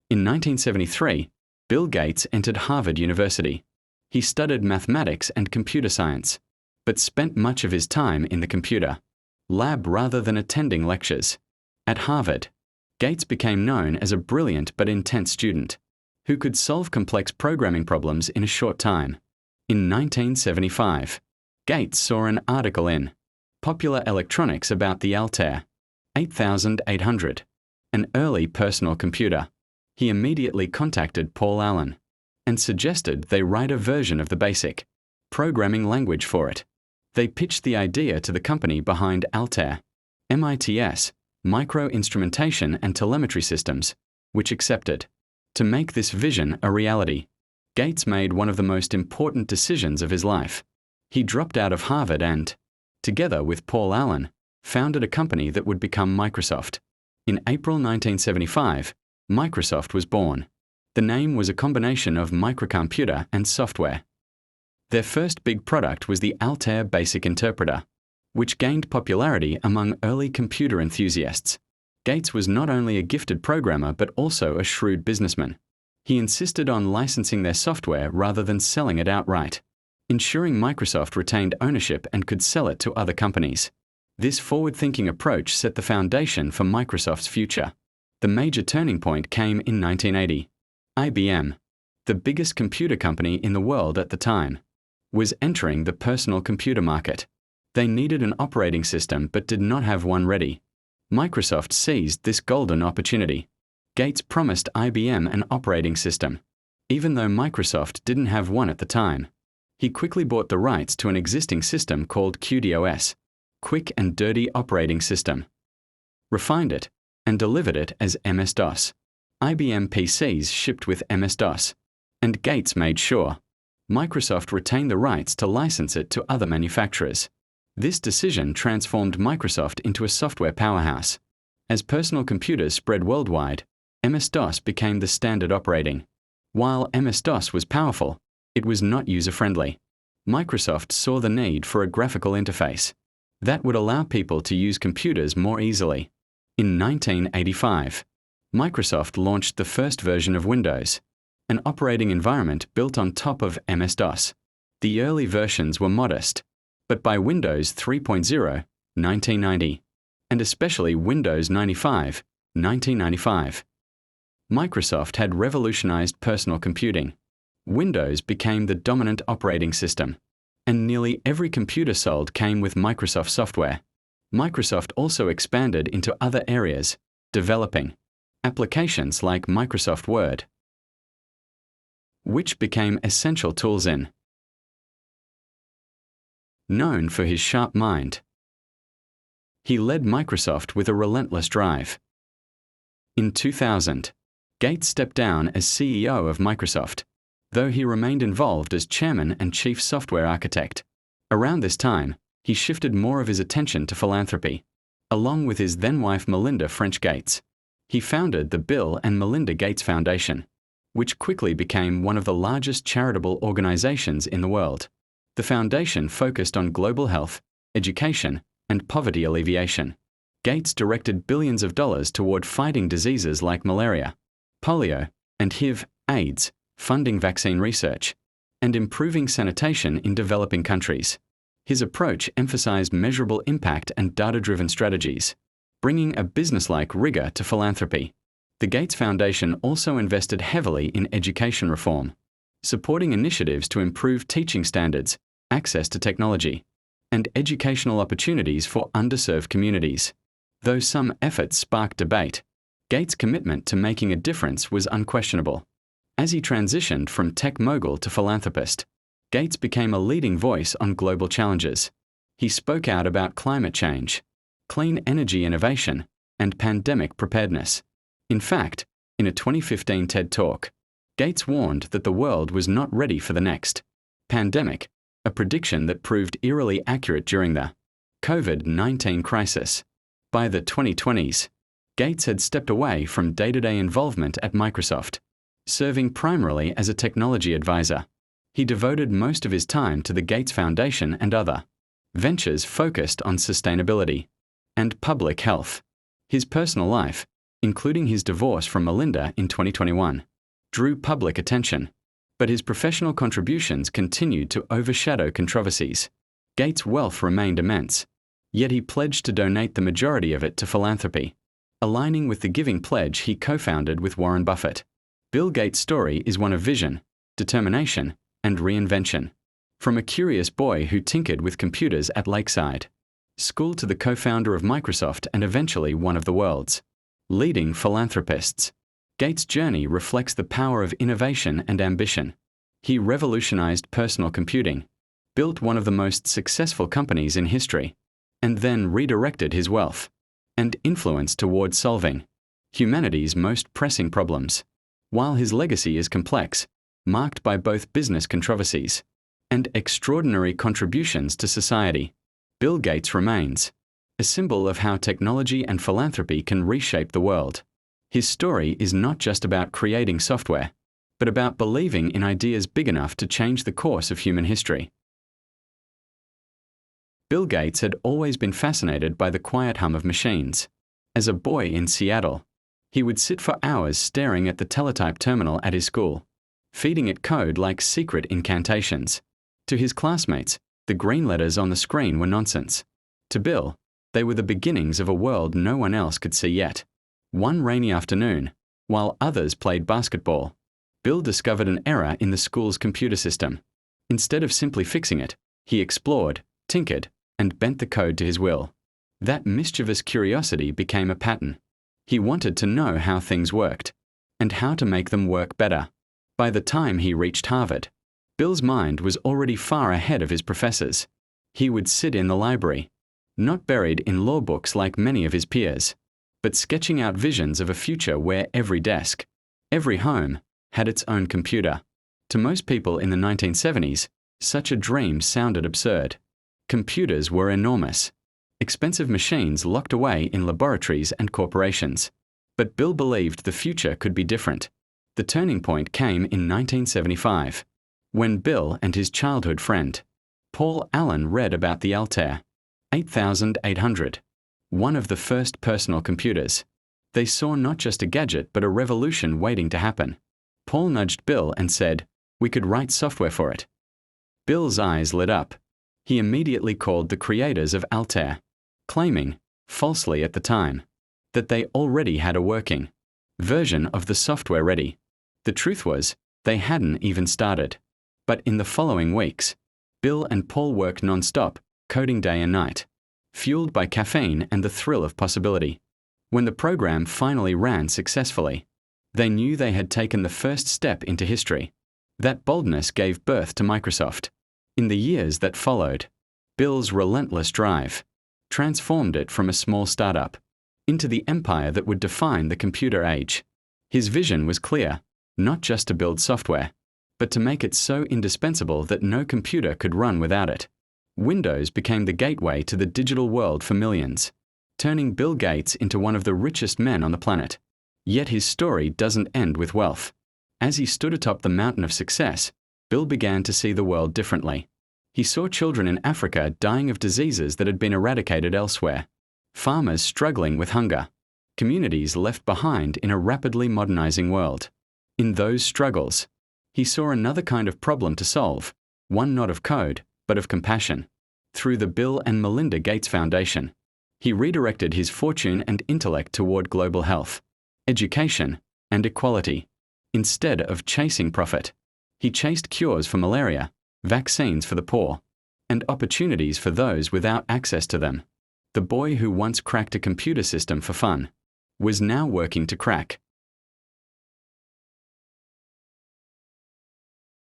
In 1973, Bill Gates entered Harvard University. He studied mathematics and computer science, but spent much of his time in the computer lab rather than attending lectures. At Harvard, Gates became known as a brilliant but intense student who could solve complex programming problems in a short time. In 1975, Gates saw an article in Popular Electronics about the Altair 8800, an early personal computer. He immediately contacted Paul Allen and suggested they write a version of the BASIC programming language for it. They pitched the idea to the company behind Altair, MITS, Micro Instrumentation and Telemetry Systems, which accepted. To make this vision a reality, Gates made one of the most important decisions of his life. He dropped out of Harvard and, together with Paul Allen, founded a company that would become Microsoft. In April 1975, Microsoft was born. The name was a combination of microcomputer and software. Their first big product was the Altair Basic Interpreter, which gained popularity among early computer enthusiasts. Gates was not only a gifted programmer but also a shrewd businessman. He insisted on licensing their software rather than selling it outright, ensuring Microsoft retained ownership and could sell it to other companies. This forward-thinking approach set the foundation for Microsoft's future. The major turning point came in 1980. IBM, the biggest computer company in the world at the time, was entering the personal computer market. They needed an operating system but did not have one ready. Microsoft seized this golden opportunity. Gates promised IBM an operating system, even though Microsoft didn't have one at the time. He quickly bought the rights to an existing system called QDOS, Quick and Dirty Operating System, refined it, and delivered it as MS-DOS. IBM PCs shipped with MS-DOS, and Gates made sure Microsoft retained the rights to license it to other manufacturers. This decision transformed Microsoft into a software powerhouse. As personal computers spread worldwide, MS-DOS became the standard operating. While MS-DOS was powerful, it was not user-friendly. Microsoft saw the need for a graphical interface that would allow people to use computers more easily. In 1985, Microsoft launched the first version of Windows, an operating environment built on top of MS-DOS. The early versions were modest, but by Windows 3.0, 1990, and especially Windows 95, 1995, Microsoft had revolutionized personal computing. Windows became the dominant operating system, and nearly every computer sold came with Microsoft software. Microsoft also expanded into other areas, developing applications like Microsoft Word, which became essential tools in. Known for his sharp mind, he led Microsoft with a relentless drive. In 2000, Gates stepped down as CEO of Microsoft, though he remained involved as chairman and chief software architect. Around this time, he shifted more of his attention to philanthropy. Along with his then-wife Melinda French Gates, he founded the Bill and Melinda Gates Foundation, which quickly became one of the largest charitable organizations in the world. The foundation focused on global health, education, and poverty alleviation. Gates directed billions of dollars toward fighting diseases like malaria, polio, and HIV/AIDS, funding vaccine research, and improving sanitation in developing countries. His approach emphasized measurable impact and data-driven strategies, bringing a business-like rigor to philanthropy. The Gates Foundation also invested heavily in education reform, supporting initiatives to improve teaching standards, access to technology, and educational opportunities for underserved communities. Though some efforts sparked debate, Gates' commitment to making a difference was unquestionable. As he transitioned from tech mogul to philanthropist, Gates became a leading voice on global challenges. He spoke out about climate change, clean energy innovation, and pandemic preparedness. In fact, in a 2015 TED Talk, Gates warned that the world was not ready for the next pandemic, a prediction that proved eerily accurate during the COVID-19 crisis. By the 2020s, Gates had stepped away from day-to-day involvement at Microsoft, serving primarily as a technology advisor. He devoted most of his time to the Gates Foundation and other ventures focused on sustainability and public health. His personal life, including his divorce from Melinda in 2021, drew public attention. But his professional contributions continued to overshadow controversies. Gates' wealth remained immense, yet he pledged to donate the majority of it to philanthropy, aligning with the giving pledge he co-founded with Warren Buffett. Bill Gates' story is one of vision, determination, and reinvention. From a curious boy who tinkered with computers at Lakeside School to the co-founder of Microsoft and eventually one of the world's leading philanthropists, Gates' journey reflects the power of innovation and ambition. He revolutionized personal computing, built one of the most successful companies in history, and then redirected his wealth and influence towards solving humanity's most pressing problems. While his legacy is complex, marked by both business controversies and extraordinary contributions to society, Bill Gates remains a symbol of how technology and philanthropy can reshape the world. His story is not just about creating software, but about believing in ideas big enough to change the course of human history. Bill Gates had always been fascinated by the quiet hum of machines. As a boy in Seattle, he would sit for hours staring at the teletype terminal at his school, feeding it code like secret incantations. To his classmates, the green letters on the screen were nonsense. To Bill, they were the beginnings of a world no one else could see yet. One rainy afternoon, while others played basketball, Bill discovered an error in the school's computer system. Instead of simply fixing it, he explored, tinkered, and bent the code to his will. That mischievous curiosity became a pattern. He wanted to know how things worked, and how to make them work better. By the time he reached Harvard, Bill's mind was already far ahead of his professors. He would sit in the library, not buried in law books like many of his peers, but sketching out visions of a future where every desk, every home, had its own computer. To most people in the 1970s, such a dream sounded absurd. Computers were enormous, expensive machines locked away in laboratories and corporations. But Bill believed the future could be different. The turning point came in 1975, when Bill and his childhood friend, Paul Allen, read about the Altair 8800, one of the first personal computers. They saw not just a gadget but a revolution waiting to happen. Paul nudged Bill and said, "We could write software for it." Bill's eyes lit up. He immediately called the creators of Altair, claiming, falsely at the time, that they already had a working version of the software ready. The truth was, they hadn't even started. But in the following weeks, Bill and Paul worked non-stop, coding day and night, fueled by caffeine and the thrill of possibility. When the program finally ran successfully, they knew they had taken the first step into history. That boldness gave birth to Microsoft. In the years that followed, Bill's relentless drive transformed it from a small startup into the empire that would define the computer age. His vision was clear, not just to build software, but to make it so indispensable that no computer could run without it. Windows became the gateway to the digital world for millions, turning Bill Gates into one of the richest men on the planet. Yet his story doesn't end with wealth. As he stood atop the mountain of success, Bill began to see the world differently. He saw children in Africa dying of diseases that had been eradicated elsewhere, farmers struggling with hunger, communities left behind in a rapidly modernizing world. In those struggles, he saw another kind of problem to solve, one not of code, but of compassion. Through the Bill and Melinda Gates Foundation, he redirected his fortune and intellect toward global health, education, and equality. Instead of chasing profit, he chased cures for malaria, vaccines for the poor, and opportunities for those without access to them. The boy who once cracked a computer system for fun was now working to crack